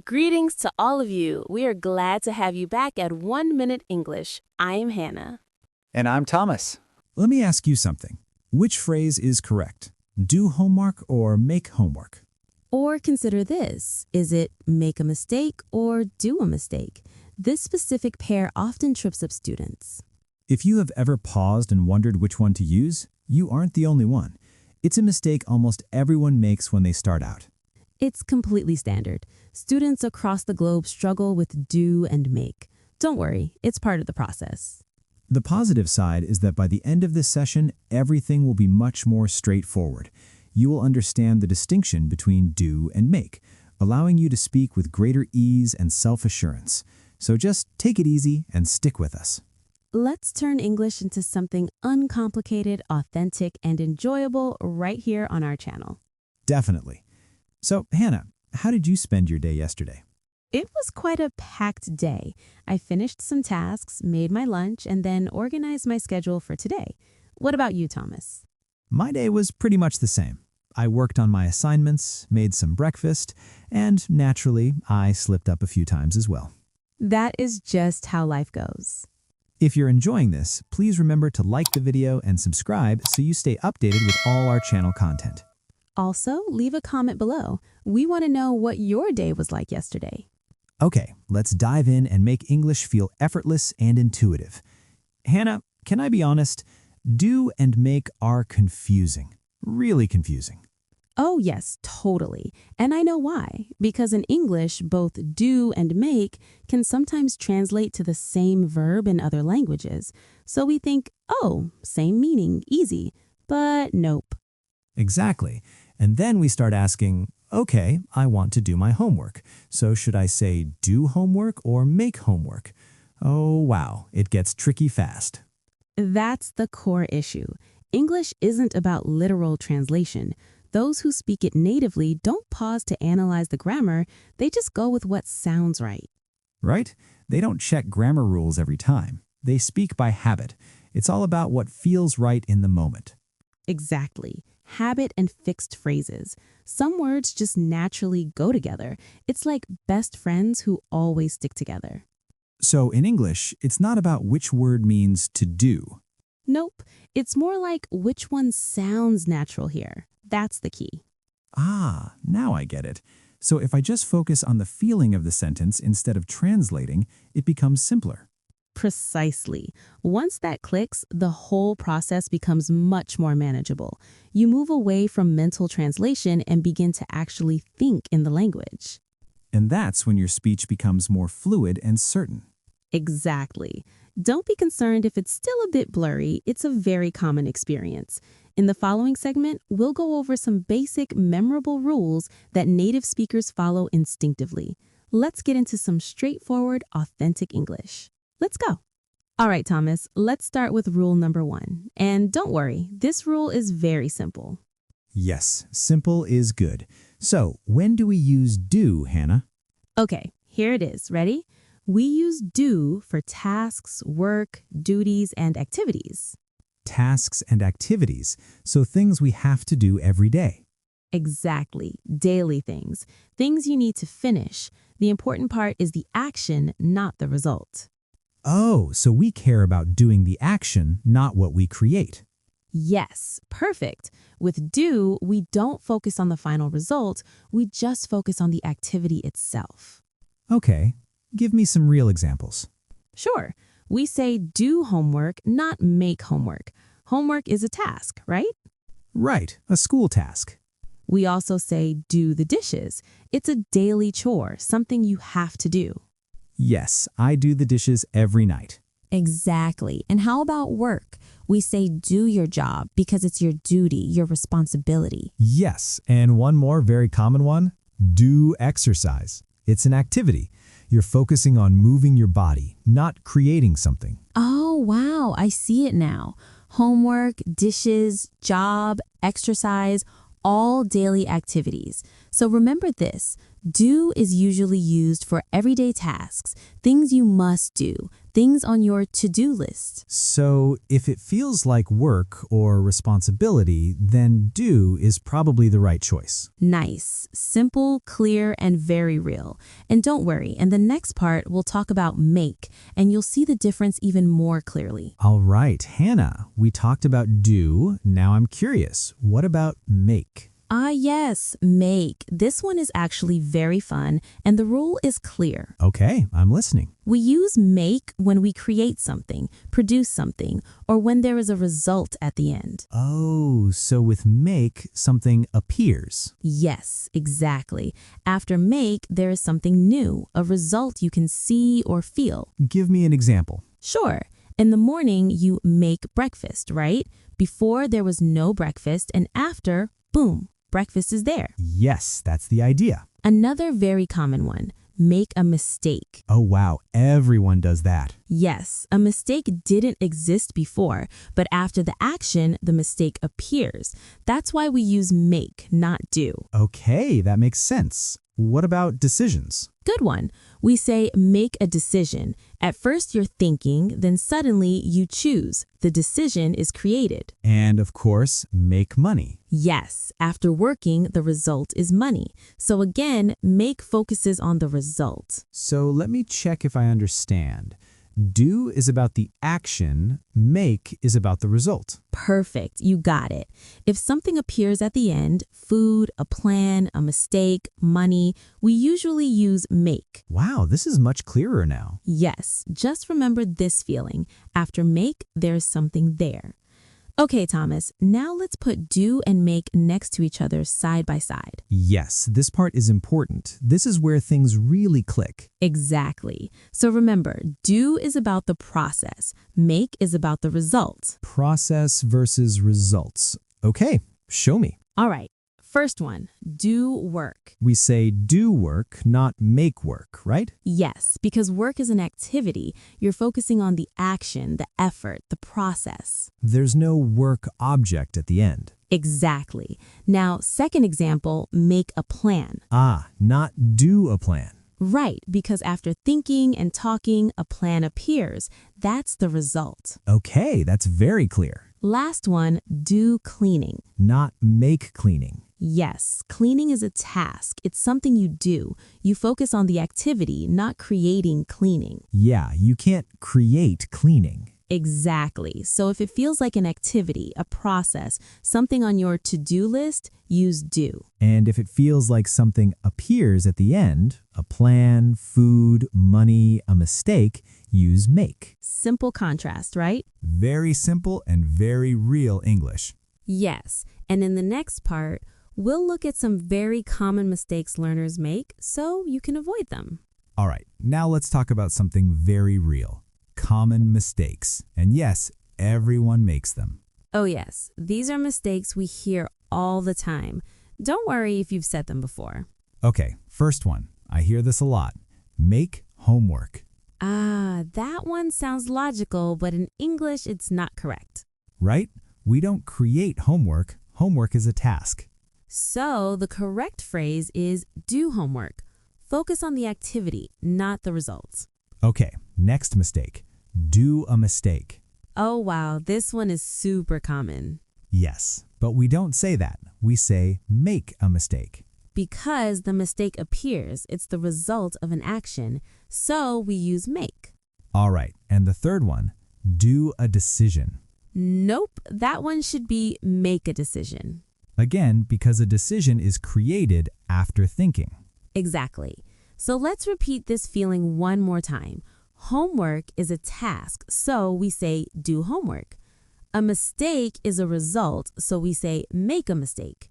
Greetings to all of you. We are glad to have you back at 1 Minute English. I am Hannah. And I'm Thomas. Let me ask you something. Which phrase is correct? Do homework or make homework? Or consider this. Is it make a mistake or do a mistake? This specific pair often trips up students. If you have ever paused and wondered which one to use, you aren't the only one. It's a mistake almost everyone makes when they start out. It's completely standard. Students across the globe struggle with do and make. Don't worry, it's part of the process. The positive side is that by the end of this session, everything will be much more straightforward. You will understand the distinction between do and make, allowing you to speak with greater ease and self-assurance. So just take it easy and stick with us. Let's turn English into something uncomplicated, authentic, and enjoyable right here on our channel. Definitely. So, Hannah, how did you spend your day yesterday? It was quite a packed day. I finished some tasks, made my lunch, and then organized my schedule for today. What about you, Thomas? My day was pretty much the same. I worked on my assignments, made some breakfast, and naturally, I slipped up a few times as well. That is just how life goes. If you're enjoying this, please remember to like the video and subscribe so you stay updated with all our channel content. Also, leave a comment below. We want to know what your day was like yesterday. Okay, let's dive in and make English feel effortless and intuitive. Hannah, can I be honest? Do and make are confusing. Really confusing. Oh yes, totally. And I know why. Because in English, both do and make can sometimes translate to the same verb in other languages. So we think, oh, same meaning, easy. But nope. Exactly. And then we start asking, okay, I want to do my homework. So should I say do homework or make homework? Oh, wow, it gets tricky fast. That's the core issue. English isn't about literal translation. Those who speak it natively don't pause to analyze the grammar, they just go with what sounds right. Right? They don't check grammar rules every time. They speak by habit. It's all about what feels right in the moment. Exactly. Habit and fixed phrases. Some words just naturally go together. It's like best friends who always stick together. So in English, it's not about which word means to do. Nope. It's more like which one sounds natural here. That's the key. Ah, now I get it. So if I just focus on the feeling of the sentence instead of translating, it becomes simpler. Precisely. Once that clicks, the whole process becomes much more manageable. You move away from mental translation and begin to actually think in the language. And that's when your speech becomes more fluid and certain. Exactly. Don't be concerned if it's still a bit blurry. It's a very common experience. In the following segment, we'll go over some basic, memorable rules that native speakers follow instinctively. Let's get into some straightforward, authentic English. Let's go. All right, Thomas, let's start with rule number 1. And don't worry, this rule is very simple. Yes, simple is good. So when do we use do, Hannah? Okay, here it is. Ready? We use do for tasks, work, duties, and activities. Tasks and activities, so things we have to do every day. Exactly. Daily things. Things you need to finish. The important part is the action, not the result. Oh, so we care about doing the action, not what we create. Yes, perfect. With do, we don't focus on the final result. We just focus on the activity itself. Okay, give me some real examples. Sure. We say do homework, not make homework. Homework is a task, right? Right, a school task. We also say do the dishes. It's a daily chore, something you have to do. Yes, I do the dishes every night. Exactly. And how about work? We say do your job because it's your duty, your responsibility. Yes, and one more very common one, do exercise. It's an activity. You're focusing on moving your body, not creating something. Oh, wow. I see it now. Homework, dishes, job, exercise, all daily activities. So remember this, Do is usually used for everyday tasks, things you must do, things on your to-do list. So if it feels like work or responsibility, then do is probably the right choice. Nice, simple, clear, and very real. And don't worry, in the next part, we'll talk about make, and you'll see the difference even more clearly. All right, Hannah, we talked about do. Now I'm curious, what about make? Yes, make. This one is actually very fun, and the rule is clear. Okay, I'm listening. We use make when we create something, produce something, or when there is a result at the end. Oh, so with make, something appears. Yes, exactly. After make, there is something new, a result you can see or feel. Give me an example. Sure. In the morning, you make breakfast, right? Before, there was no breakfast, and after, boom, breakfast is there. Yes, that's the idea. Another very common one, make a mistake. Oh wow, everyone does that. Yes, a mistake didn't exist before, but after the action, the mistake appears. That's why we use make, not do. Okay, that makes sense. What about decisions? Good one. We say make a decision. At first you're thinking, then suddenly you choose. The decision is created. And of course, make money. Yes, after working, the result is money. So again, make focuses on the result. So let me check if I understand. Do is about the action, make is about the result. Perfect, you got it. If something appears at the end, food, a plan, a mistake, money, we usually use make. Wow, this is much clearer now. Yes, just remember this feeling. After make, there's something there. Okay, Thomas, now let's put do and make next to each other side by side. Yes, this part is important. This is where things really click. Exactly. So remember, do is about the process. Make is about the result. Process versus results. Okay, show me. All right. First one, do work. We say do work, not make work, right? Yes, because work is an activity. You're focusing on the action, the effort, the process. There's no work object at the end. Exactly. Now, second example, make a plan. Not do a plan. Right, because after thinking and talking, a plan appears. That's the result. Okay, that's very clear. Last one, do cleaning. Not make cleaning. Yes, cleaning is a task. It's something you do. You focus on the activity, not creating cleaning. Yeah, you can't create cleaning. Exactly. So if it feels like an activity, a process, something on your to-do list, use do. And if it feels like something appears at the end, a plan, food, money, a mistake, use make. Simple contrast, right? Very simple and very real English. Yes. And in the next part, we'll look at some very common mistakes learners make so you can avoid them. All right, now let's talk about something very real. Common mistakes. And yes, everyone makes them. Oh yes, these are mistakes we hear all the time. Don't worry if you've said them before. Okay, first one. I hear this a lot. Make homework. That one sounds logical, but in English it's not correct. Right? We don't create homework. Homework is a task. So the correct phrase is do homework. Focus on the activity, not the results. Okay, next mistake. Do a mistake. Oh wow, this one is super common. Yes, but we don't say that. We say make a mistake. Because the mistake appears, it's the result of an action, so we use make. All right, and the third one, do a decision. Nope, that one should be make a decision. Again, because a decision is created after thinking. Exactly. So let's repeat this feeling one more time. Homework is a task, so we say do homework. A mistake is a result, so we say make a mistake.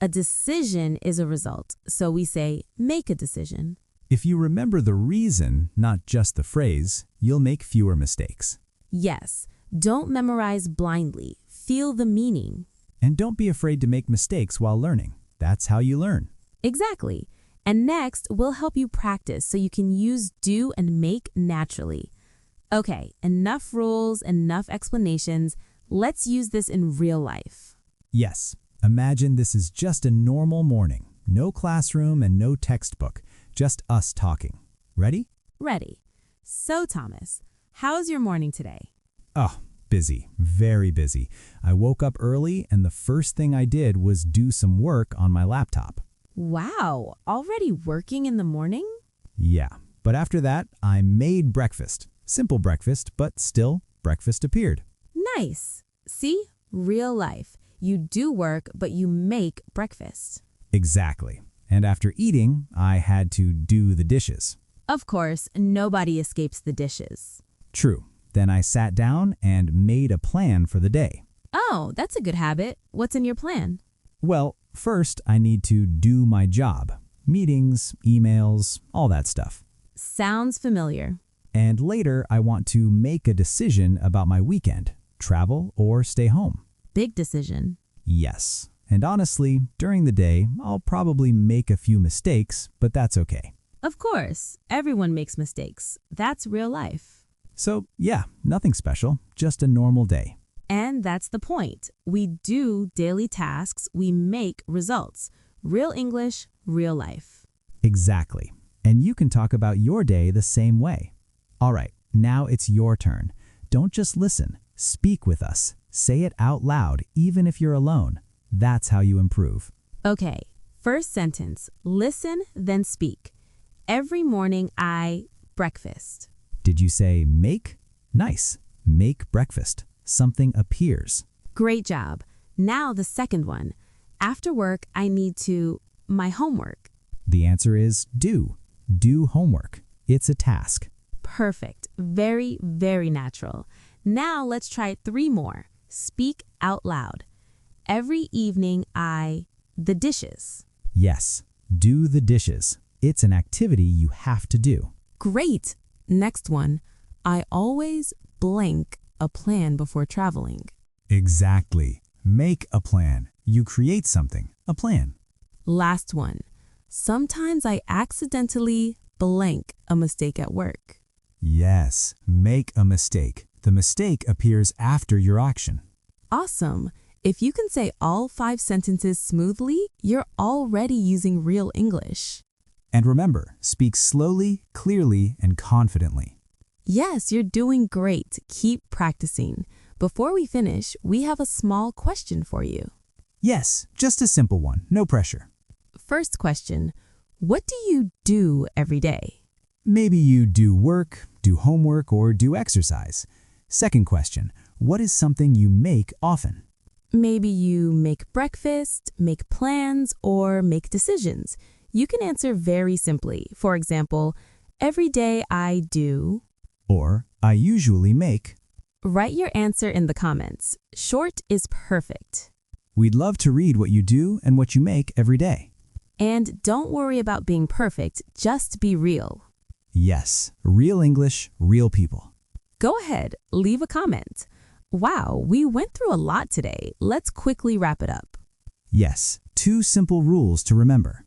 A decision is a result, so we say make a decision. If you remember the reason, not just the phrase, you'll make fewer mistakes. Yes, don't memorize blindly. Feel the meaning. And don't be afraid to make mistakes while learning. That's how you learn. Exactly. And next, we'll help you practice so you can use do and make naturally. Okay, enough rules, enough explanations. Let's use this in real life. Yes, imagine this is just a normal morning. No classroom and no textbook, just us talking. Ready? Ready. So, Thomas, how's your morning today? Oh, busy, very busy. I woke up early and the first thing I did was do some work on my laptop. Wow, already working in the morning? Yeah, but after that, I made breakfast. Simple breakfast, but still, breakfast appeared. Nice. See? Real life. You do work, but you make breakfast. Exactly. And after eating, I had to do the dishes. Of course, nobody escapes the dishes. True. Then I sat down and made a plan for the day. Oh, that's a good habit. What's in your plan? Well, first I need to do my job. Meetings, emails, all that stuff. Sounds familiar. And later I want to make a decision about my weekend, travel or stay home. Big decision. Yes. And honestly, during the day, I'll probably make a few mistakes, but that's okay. Of course, everyone makes mistakes. That's real life. So yeah, nothing special, just a normal day. And that's the point. We do daily tasks, we make results. Real English, real life. Exactly. And you can talk about your day the same way. All right, now it's your turn. Don't just listen. Speak with us. Say it out loud, even if you're alone. That's how you improve. Okay, first sentence. Listen, then speak. Every morning I breakfast. Did you say make? Nice. Make breakfast. Something appears. Great job. Now the second one. After work, I need to my homework. The answer is do. Do homework. It's a task. Perfect. Very, very natural. Now let's try 3 more. Speak out loud. Every evening the dishes. Yes. Do the dishes. It's an activity you have to do. Great. Next one. I always blank a plan before traveling. Exactly. Make a plan. You create something, a plan. Last one. Sometimes I accidentally blank a mistake at work. Yes, make a mistake. The mistake appears after your action. Awesome. If you can say all 5 sentences smoothly, you're already using real English. And remember, speak slowly, clearly, and confidently. Yes, you're doing great. Keep practicing. Before we finish, we have a small question for you. Yes, just a simple one, no pressure. First question, what do you do every day? Maybe you do work, do homework, or do exercise. Second question, what is something you make often? Maybe you make breakfast, make plans, or make decisions. You can answer very simply. For example, every day I do. Or, I usually make. Write your answer in the comments. Short is perfect. We'd love to read what you do and what you make every day. And don't worry about being perfect, just be real. Yes, real English, real people. Go ahead, leave a comment. Wow, we went through a lot today. Let's quickly wrap it up. Yes, 2 simple rules to remember.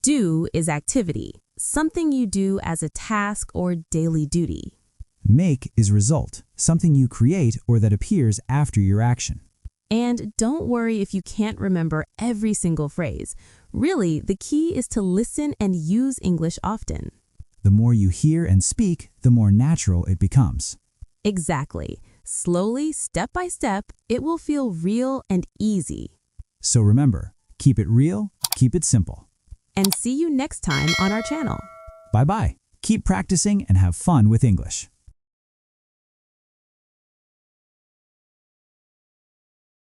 Do is activity, something you do as a task or daily duty. Make is result, something you create or that appears after your action. And don't worry if you can't remember every single phrase. Really, the key is to listen and use English often. The more you hear and speak, the more natural it becomes. Exactly. Slowly, step by step, it will feel real and easy. So remember, keep it real, keep it simple. And see you next time on our channel. Bye-bye. Keep practicing and have fun with English.